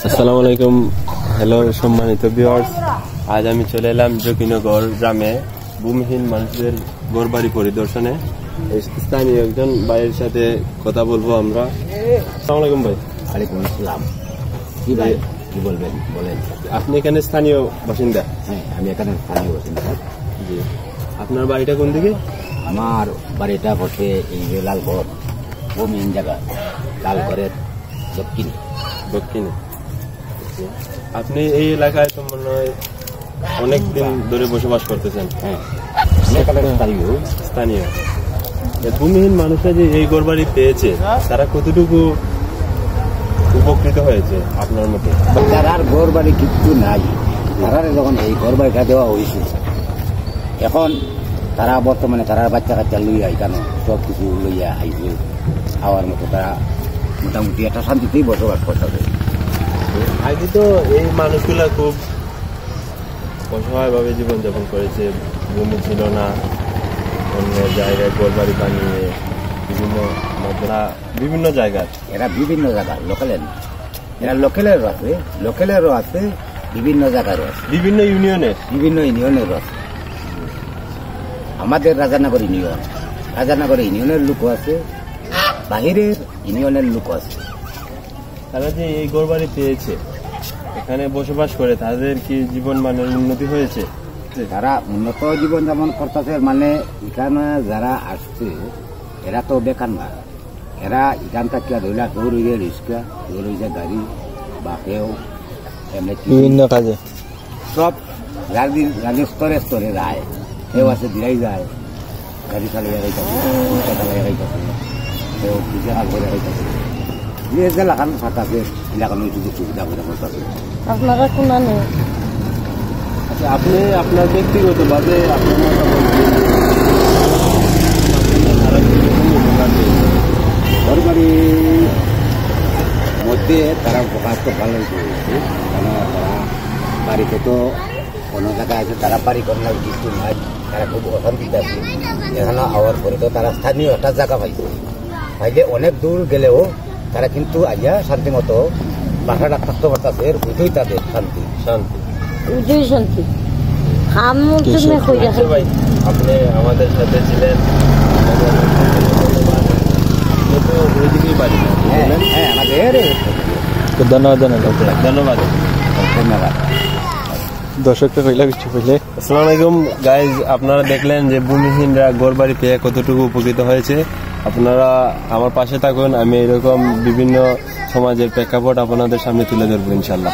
আসসালামু আলাইকুম। হ্যালো সম্মানিত ভিউয়ার্স, আজ আমি চলে এলাম জকিনগর গ্রামে ভূমিহীন মানুষদের ঘরবাড়ি পরিদর্শনে। স্থানীয় একজন ভাইয়ের সাথে কথা বলবো আমরা। আসসালামু আলাইকুম ভাই। ওয়ালাইকুম আসসালাম। কি ভাই কি বলবেন বলেন। আপনি এখানে স্থানীয় বাসিন্দা? হ্যাঁ, আমি এখানে স্থানীয় বাসিন্দা। জি। আপনার বাড়িটা কোন দিকে? আমার বাড়িটা হচ্ছে এই যে লালগড়, ভূমিহীন জায়গা, লালগড়ের দক্ষিণে। দক্ষিণে। আপনি এই এলাকায় তো মনে হয় অনেকদিন ধরে বসবাস করতেছেন? হ্যাঁ, স্থানীয়। ভূমিহীন মানুষরা যে এই ঘরবাড়ি পেয়েছে তারা কতটুকু উপকৃত হয়েছে আপনার মতে? তারার ঘর বাড়ি কিচ্ছু নাই, তারা যখন এই ঘর বাড়িটা দেওয়া হয়েছে, এখন তারা বর্তমানে তারা বাচ্চা কাচ্চা লইয়া এখানে সব কিছু লইয়া আইছে, খাওয়ার মতো তারা মোটামুটি একটা শান্তিতেই বসবাস করতে। আগে তো এই মানুষগুলা খুব অসহায়ভাবে জীবনযাপন করেছে, ভূমি ছিল না, অন্য জায়গায় ঘরবাড়ি বানিয়ে বিভিন্ন জায়গায়। এরা বিভিন্ন জায়গার লোকালের, এরা লোকালেরও আছে, লোকালেরও আছে, বিভিন্ন জায়গারও আছে, বিভিন্ন ইউনিয়নেরও আছে। আমাদের রাজানগর ইউনিয়নের লোকও আছে, বাহিরের ইউনিয়নের লোকও আছে। তারা যে এই ঘরবাড়ি পেয়েছে, এখানে বসবাস করে তাদের কি জীবন মানের উন্নতি হয়েছে? তারা উন্নত জীবন যেমন করতেছে, মানে এখানে যারা আসছে এরা তো বেকার না, এরা এখান থেকে ধরলা কেউ রয়েছে রিক্সা, কেউ রয়েছে গাড়ি, বা কেউ বিভিন্ন কাজে সব রাজ্যের স্তরে স্তরে যায়। কেউ আছে দিলাই যায়, গাড়ি চালিয়ে গাইতেছে, রিক্সা চালিয়ে গাইতেছে, কেউ পিছিয়ে কাজ করে গাইতেছে। যে এলাকান থাকতেছে এলাকার সুযোগ সুবিধা করে করতেছে। আপনারা কোনা নেই? আচ্ছা, আপনি আপনার ব্যক্তিগতভাবে আপনার ঘরবাড়ির মধ্যে তারা প্রকাশ তো ভালো হয়েছে, কেন তারা বাড়িতে তো কোনো জায়গায় আছে, তারা বাড়ি করার কিছু নাই, তারা খুব অশান্তিতে আছে। এখানে আওয়ার পরে তো তারা স্থানীয় একটা জায়গা পাইছে, পাইলে অনেক দূর গেলেও তারা কিন্তু আইয়া শান্তি মতো বাসাটা থাকতে পারতেছে। ওইটাই তাদের শান্তি। ওইটাই শান্তি। আপনি আমাদের সাথে ছিলেন, ওইদিকেই বাড়ি। হ্যাঁ, আমাদের ধন্যবাদ। দর্শককে কইলা কিছু কইলে। আসসালামু আলাইকুম গাইজ, আপনারা দেখলেন যে ভূমিহীনরা ঘরবাড়ি পেয়ে কতটুকু উপকৃত হয়েছে। আপনারা আমার পাশে থাকুন, আমি এরকম বিভিন্ন সমাজের প্রেক্ষাপট আপনাদের সামনে তুলে ধরবো ইনশাল্লাহ।